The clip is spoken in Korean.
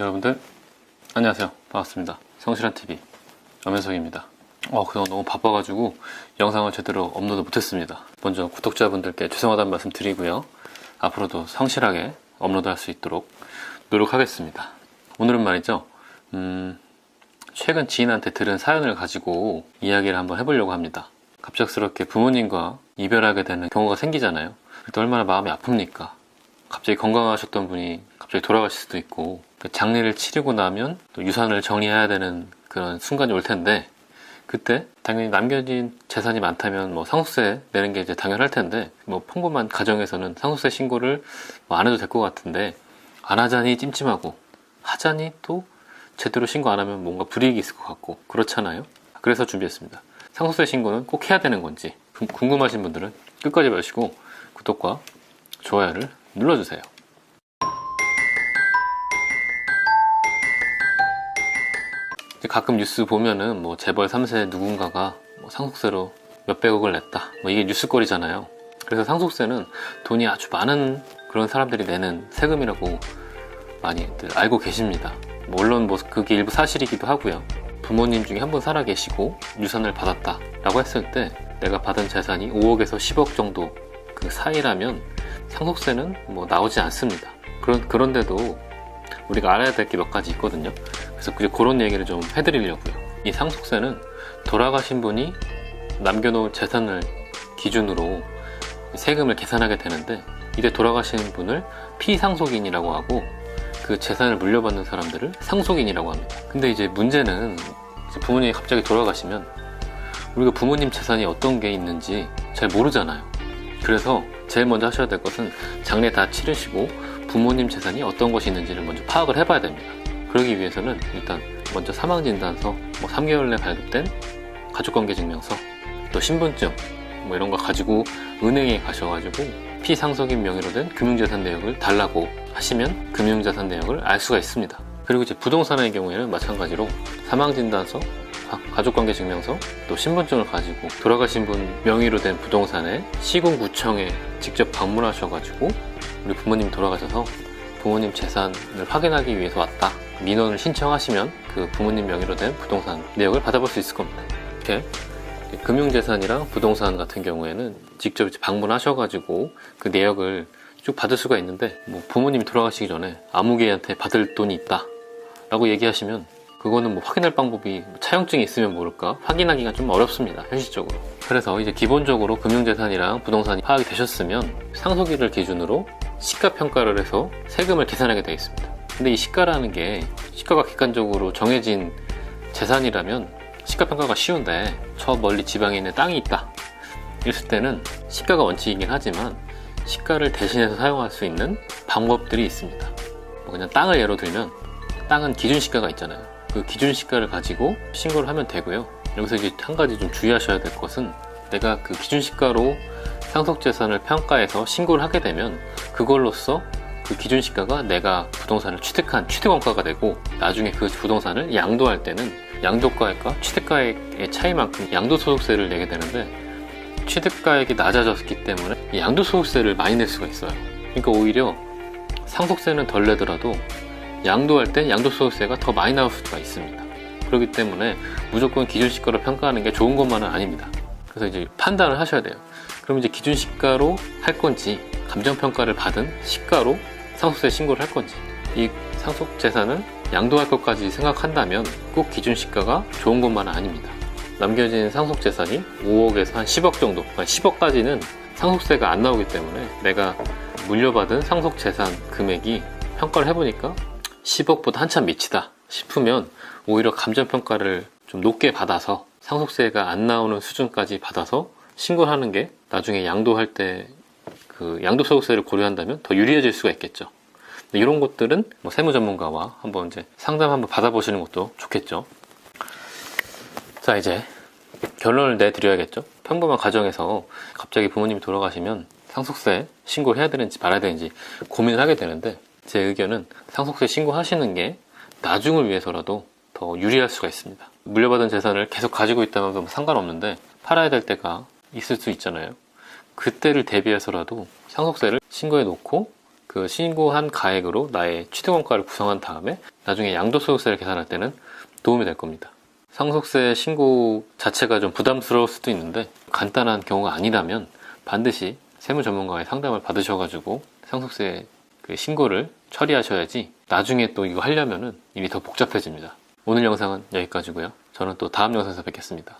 여러분들 안녕하세요. 반갑습니다. 성실한TV 엄현석입니다. 그동안 너무 바빠가지고 영상을 제대로 업로드 못했습니다. 먼저 구독자분들께 죄송하다는 말씀 드리고요. 앞으로도 성실하게 업로드할 수 있도록 노력하겠습니다. 오늘은 말이죠, 최근 지인한테 들은 사연을 가지고 이야기를 한번 해보려고 합니다. 갑작스럽게 부모님과 이별하게 되는 경우가 생기잖아요. 그때 얼마나 마음이 아픕니까? 갑자기 건강하셨던 분이 갑자기 돌아가실 수도 있고, 장례를 치르고 나면 또 유산을 정리해야 되는 그런 순간이 올 텐데, 그때 당연히 남겨진 재산이 많다면 상속세 내는 게 이제 당연할 텐데, 평범한 가정에서는 상속세 신고를 안 해도 될 것 같은데, 안 하자니 찜찜하고 하자니 또 제대로 신고 안 하면 뭔가 불이익이 있을 것 같고 그렇잖아요. 그래서 준비했습니다. 상속세 신고는 꼭 해야 되는 건지 궁금하신 분들은 끝까지 보시고 구독과 좋아요를 눌러주세요. 가끔 뉴스 보면은 재벌 3세 누군가가 상속세로 몇백억을 냈다, 이게 뉴스거리잖아요. 그래서 상속세는 돈이 아주 많은 그런 사람들이 내는 세금이라고 많이들 알고 계십니다. 물론 그게 일부 사실이기도 하고요. 부모님 중에 한 분 살아 계시고 유산을 받았다 라고 했을 때 내가 받은 재산이 5억에서 10억 정도 그 사이라면 상속세는 나오지 않습니다. 그런데도 우리가 알아야 될 게 몇 가지 있거든요. 그래서 그런 얘기를 좀 해드리려고요. 이 상속세는 돌아가신 분이 남겨놓은 재산을 기준으로 세금을 계산하게 되는데, 이때 돌아가신 분을 피상속인이라고 하고 그 재산을 물려받는 사람들을 상속인이라고 합니다. 근데 이제 문제는 부모님이 갑자기 돌아가시면 우리가 부모님 재산이 어떤 게 있는지 잘 모르잖아요. 그래서 제일 먼저 하셔야 될 것은 장례 다 치르시고 부모님 재산이 어떤 것이 있는지를 먼저 파악을 해봐야 됩니다. 그러기 위해서는 일단 먼저 사망진단서, 3개월 내 발급된 가족관계증명서, 또 신분증 이런 거 가지고 은행에 가셔가지고 피상속인 명의로 된 금융자산 내역을 달라고 하시면 금융자산 내역을 알 수가 있습니다. 그리고 이제 부동산의 경우에는 마찬가지로 사망진단서, 가족관계증명서, 또 신분증을 가지고 돌아가신 분 명의로 된 부동산에 시군구청에 직접 방문하셔가지고 우리 부모님 돌아가셔서 부모님 재산을 확인하기 위해서 왔다, 민원을 신청하시면 그 부모님 명의로 된 부동산 내역을 받아볼 수 있을 겁니다. 이렇게 금융재산이랑 부동산 같은 경우에는 직접 방문하셔가지고 그 내역을 쭉 받을 수가 있는데, 부모님이 돌아가시기 전에 아무개한테 받을 돈이 있다 라고 얘기하시면 그거는 확인할 방법이 차용증이 있으면 모를까 확인하기가 좀 어렵습니다, 현실적으로. 그래서 이제 기본적으로 금융재산이랑 부동산이 파악이 되셨으면 상속일을 기준으로 시가평가를 해서 세금을 계산하게 되어 있습니다. 근데 이 시가라는 게 시가가 객관적으로 정해진 재산이라면 시가평가가 쉬운데, 저 멀리 지방에 있는 땅이 있다 이랬을 때는 시가가 원칙이긴 하지만 시가를 대신해서 사용할 수 있는 방법들이 있습니다. 그냥 땅을 예로 들면 땅은 기준시가가 있잖아요. 그 기준시가를 가지고 신고를 하면 되고요. 여기서 이제 한 가지 좀 주의하셔야 될 것은, 내가 그 기준시가로 상속재산을 평가해서 신고를 하게 되면 그걸로써 그 기준시가가 내가 부동산을 취득한 취득원가가 되고, 나중에 그 부동산을 양도할 때는 양도가액과 취득가액의 차이만큼 양도소득세를 내게 되는데, 취득가액이 낮아졌기 때문에 양도소득세를 많이 낼 수가 있어요. 그러니까 오히려 상속세는 덜 내더라도 양도할 때 양도소득세가 더 많이 나올 수가 있습니다. 그렇기 때문에 무조건 기준시가로 평가하는 게 좋은 것만은 아닙니다. 그래서 이제 판단을 하셔야 돼요. 그럼 이제 기준시가로 할 건지, 감정평가를 받은 시가로 상속세 신고를 할 건지, 이 상속재산은 양도할 것까지 생각한다면 꼭 기준시가가 좋은 것만은 아닙니다. 남겨진 상속재산이 5억에서 한 10억 정도, 10억까지는 상속세가 안 나오기 때문에 내가 물려받은 상속재산 금액이 평가를 해보니까 10억보다 한참 미치다 싶으면 오히려 감정평가를 좀 높게 받아서 상속세가 안 나오는 수준까지 받아서 신고를 하는 게 나중에 양도할 때 그 양도소득세를 고려한다면 더 유리해질 수가 있겠죠. 이런 것들은 세무 전문가와 한번 이제 상담 한번 받아보시는 것도 좋겠죠. 자, 이제 결론을 내드려야겠죠. 평범한 가정에서 갑자기 부모님이 돌아가시면 상속세 신고를 해야 되는지 말아야 되는지 고민을 하게 되는데, 제 의견은 상속세 신고하시는 게 나중을 위해서라도 더 유리할 수가 있습니다. 물려받은 재산을 계속 가지고 있다면 상관없는데 팔아야 될 때가 있을 수 있잖아요. 그때를 대비해서라도 상속세를 신고해 놓고 그 신고한 가액으로 나의 취득원가를 구성한 다음에 나중에 양도소득세를 계산할 때는 도움이 될 겁니다. 상속세 신고 자체가 좀 부담스러울 수도 있는데 간단한 경우가 아니라면 반드시 세무전문가의 상담을 받으셔가지고 상속세 그 신고를 처리하셔야지 나중에 또 이거 하려면은 일이 더 복잡해집니다. 오늘 영상은 여기까지고요. 저는 또 다음 영상에서 뵙겠습니다.